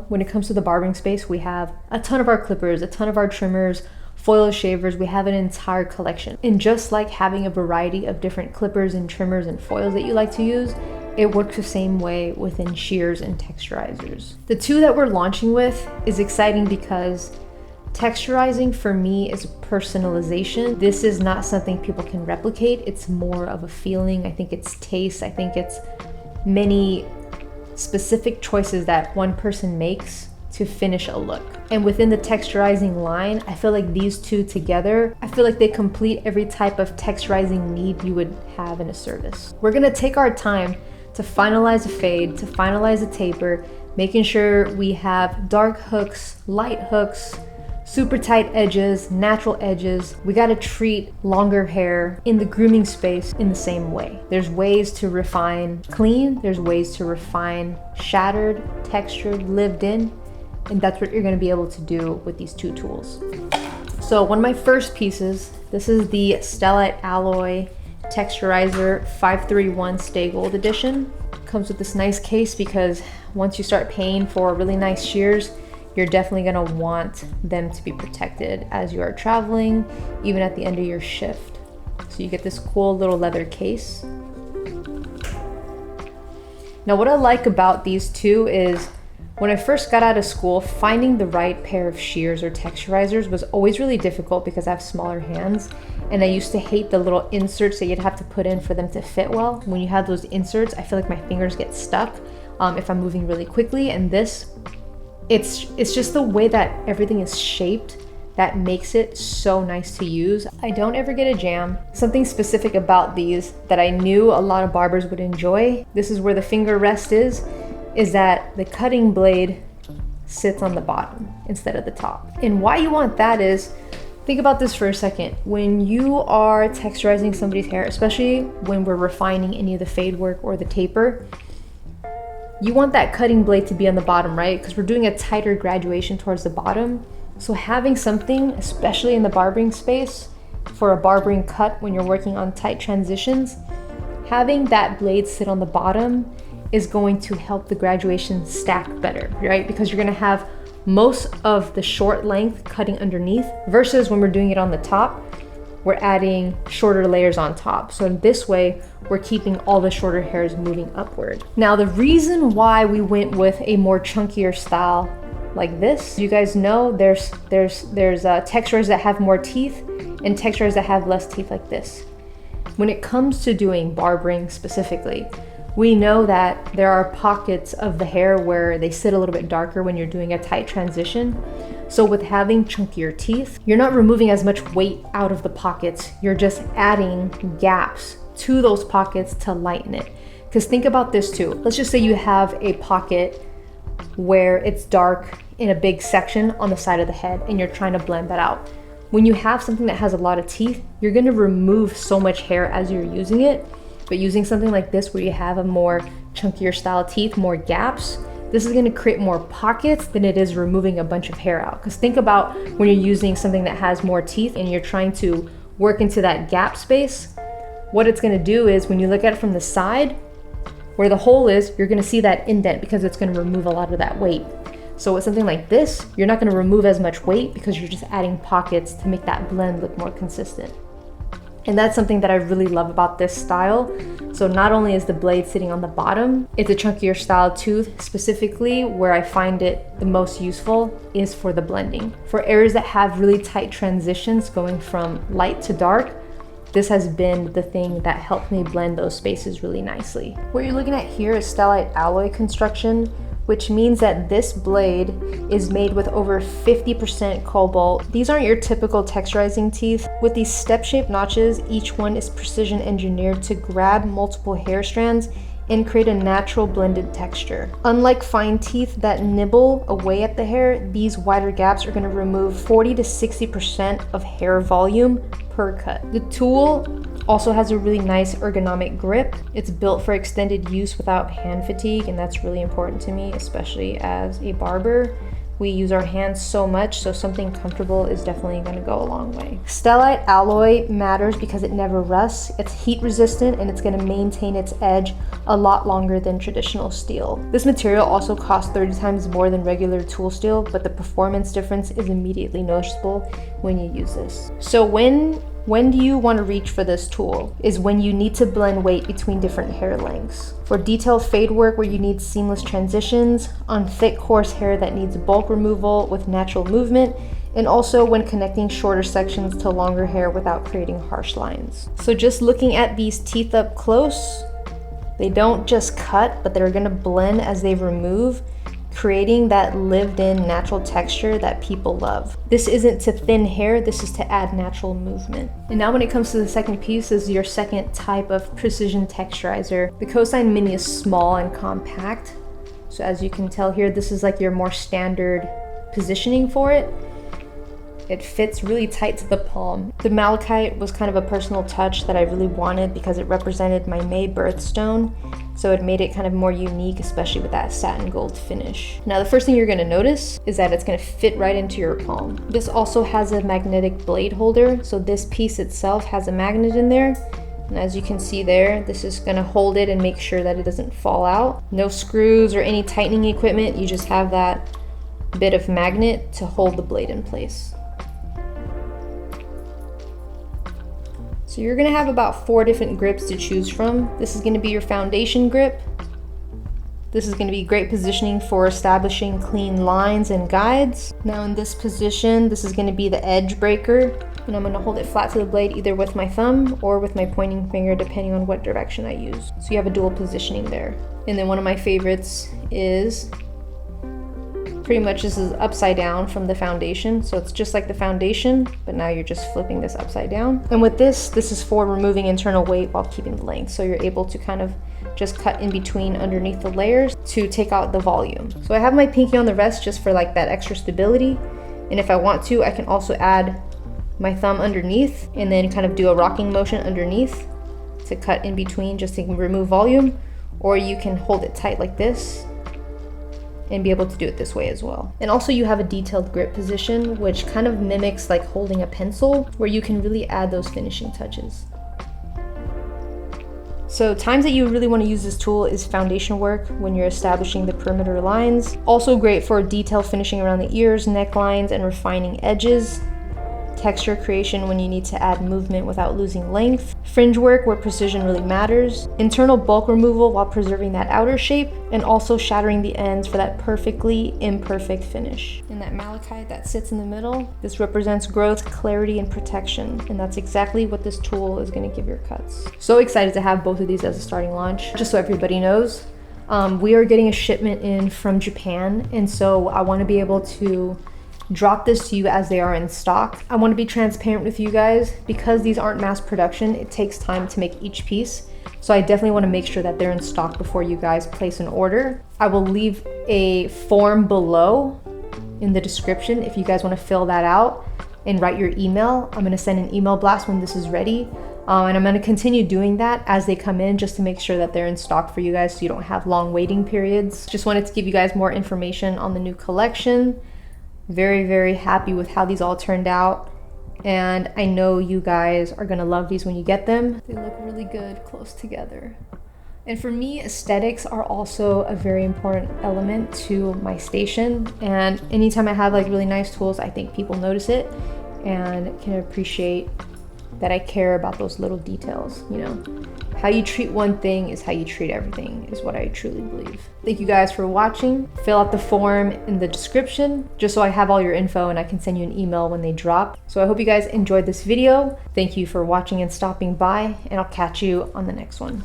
when it comes to the barbering space, we have a ton of our clippers, a ton of our trimmers, foil shavers. We have an entire collection. And just like having a variety of different clippers and trimmers and foils that you like to use, it works the same way within shears and texturizers. The two that we're launching with is exciting because texturizing for me is personalization. This is not something people can replicate. It's more of a feeling. I think it's taste. I think it's many specific choices that one person makes to finish a look. And within the texturizing line, I feel like these two together, I feel like they complete every type of texturizing need you would have in a service. We're gonna take our time to finalize a fade, to finalize a taper, making sure we have dark hooks, light hooks, super tight edges, natural edges. We gotta treat longer hair in the grooming space in the same way. There's ways to refine clean, there's ways to refine shattered, textured, lived in, and that's what you're gonna be able to do with these two tools. So one of my first pieces, this is the Stellite Alloy Texturizer 531 Staygold Edition. Comes with this nice case because once you start paying for really nice shears, you're definitely gonna want them to be protected as you are traveling, even at the end of your shift. So you get this cool little leather case. Now what I like about these two is when I first got out of school, finding the right pair of shears or texturizers was always really difficult because I have smaller hands, and I used to hate the little inserts that you'd have to put in for them to fit well. When you have those inserts, I feel like my fingers get stuck if I'm moving really quickly, and this, it's just the way that everything is shaped that makes it so nice to use. I don't ever get a jam. Something specific about these that I knew a lot of barbers would enjoy, this is where the finger rest is that the cutting blade sits on the bottom instead of the top. And why you want that is, think about this for a second. When you are texturizing somebody's hair, especially when we're refining any of the fade work or the taper, you want that cutting blade to be on the bottom, right? Because we're doing a tighter graduation towards the bottom. So having something, especially in the barbering space, for a barbering cut when you're working on tight transitions, having that blade sit on the bottom is going to help the graduation stack better, right? Because you're gonna have most of the short length cutting underneath versus when we're doing it on the top, we're adding shorter layers on top. So in this way, we're keeping all the shorter hairs moving upward. Now, the reason why we went with a more chunkier style like this, you guys know there's texturizers that have more teeth and texturizers that have less teeth like this. When it comes to doing barbering specifically, we know that there are pockets of the hair where they sit a little bit darker when you're doing a tight transition. So with having chunkier teeth, you're not removing as much weight out of the pockets. You're just adding gaps to those pockets to lighten it. Because think about this too. Let's just say you have a pocket where it's dark in a big section on the side of the head and you're trying to blend that out. When you have something that has a lot of teeth, you're gonna remove so much hair as you're using it. But using something like this where you have a more chunkier style teeth, more gaps, this is gonna create more pockets than it is removing a bunch of hair out. Because think about when you're using something that has more teeth and you're trying to work into that gap space, what it's gonna do is when you look at it from the side, where the hole is, you're gonna see that indent because it's gonna remove a lot of that weight. So with something like this, you're not gonna remove as much weight because you're just adding pockets to make that blend look more consistent. And that's something that I really love about this style. So not only is the blade sitting on the bottom, it's a chunkier style tooth. Specifically where I find it the most useful is for the blending. For areas that have really tight transitions going from light to dark, this has been the thing that helped me blend those spaces really nicely. What you're looking at here is Stellite Alloy construction, which means that this blade is made with over 50% cobalt. These aren't your typical texturizing teeth. With these step-shaped notches, each one is precision engineered to grab multiple hair strands and create a natural blended texture. Unlike fine teeth that nibble away at the hair, these wider gaps are gonna remove 40 to 60% of hair volume per cut. The tool also has a really nice ergonomic grip. It's built for extended use without hand fatigue, and that's really important to me, especially as a barber. we use our hands so much, so something comfortable is definitely going to go a long way. Stellite alloy matters because it never rusts. It's heat resistant and it's going to maintain its edge a lot longer than traditional steel. This material also costs 30 times more than regular tool steel, but the performance difference is immediately noticeable when you use this. So when do you want to reach for this tool? Is when you need to blend weight between different hair lengths. For detailed fade work where you need seamless transitions, on thick coarse hair that needs bulk removal with natural movement, and also when connecting shorter sections to longer hair without creating harsh lines. So just looking at these teeth up close, they don't just cut, but they're gonna blend as they remove, creating that lived-in natural texture that people love. This isn't to thin hair, this is to add natural movement. And now when it comes to the second piece, is your second type of precision texturizer. The Cosine Mini is small and compact. So as you can tell here, this is like your more standard positioning for it. It fits really tight to the palm. The malachite was kind of a personal touch that I really wanted because it represented my May birthstone. So it made it kind of more unique, especially with that satin gold finish. Now the first thing you're gonna notice is that it's gonna fit right into your palm. This also has a magnetic blade holder. So this piece itself has a magnet in there. And as you can see there, this is gonna hold it and make sure that it doesn't fall out. No screws or any tightening equipment. You just have that bit of magnet to hold the blade in place. So you're gonna have about 4 different grips to choose from. This is gonna be your foundation grip. This is gonna be great positioning for establishing clean lines and guides. Now in this position, this is gonna be the edge breaker. And I'm gonna hold it flat to the blade either with my thumb or with my pointing finger, depending on what direction I use. So you have a dual positioning there. And then one of my favorites is pretty much this is upside down from the foundation. So it's just like the foundation, but now you're just flipping this upside down. And with this is for removing internal weight while keeping the length. So you're able to kind of just cut in between underneath the layers to take out the volume. So I have my pinky on the rest just for like that extra stability. And if I want to, I can also add my thumb underneath and then kind of do a rocking motion underneath to cut in between just to remove volume. Or you can hold it tight like this and be able to do it this way as well. And also you have a detailed grip position, which kind of mimics like holding a pencil, where you can really add those finishing touches. So times that you really want to use this tool is foundation work when you're establishing the perimeter lines. Also great for detail finishing around the ears, necklines, and refining edges. Texture creation when you need to add movement without losing length. Fringe work where precision really matters. Internal bulk removal while preserving that outer shape, and also shattering the ends for that perfectly imperfect finish. And that malachite that sits in the middle, this represents growth, clarity, and protection. And that's exactly what this tool is going to give your cuts. So excited to have both of these as a starting launch. Just so everybody knows, we are getting a shipment in from Japan, and so I want to be able to drop this to you as they are in stock. I want to be transparent with you guys because these aren't mass production. It takes time to make each piece. So I definitely want to make sure that they're in stock before you guys place an order. I will leave a form below in the description if you guys want to fill that out and write your email. I'm going to send an email blast when this is ready. And I'm going to continue doing that as they come in just to make sure that they're in stock for you guys so you don't have long waiting periods. Just wanted to give you guys more information on the new collection. Very, very happy with how these all turned out. And I know you guys are gonna love these when you get them. They look really good close together. And for me, aesthetics are also a very important element to my station. And anytime I have like really nice tools, I think people notice it and can appreciate that I care about those little details, you know. How you treat one thing is how you treat everything, is what I truly believe. Thank you guys for watching. Fill out the form in the description, just so I have all your info and I can send you an email when they drop. So I hope you guys enjoyed this video. Thank you for watching and stopping by, and I'll catch you on the next one.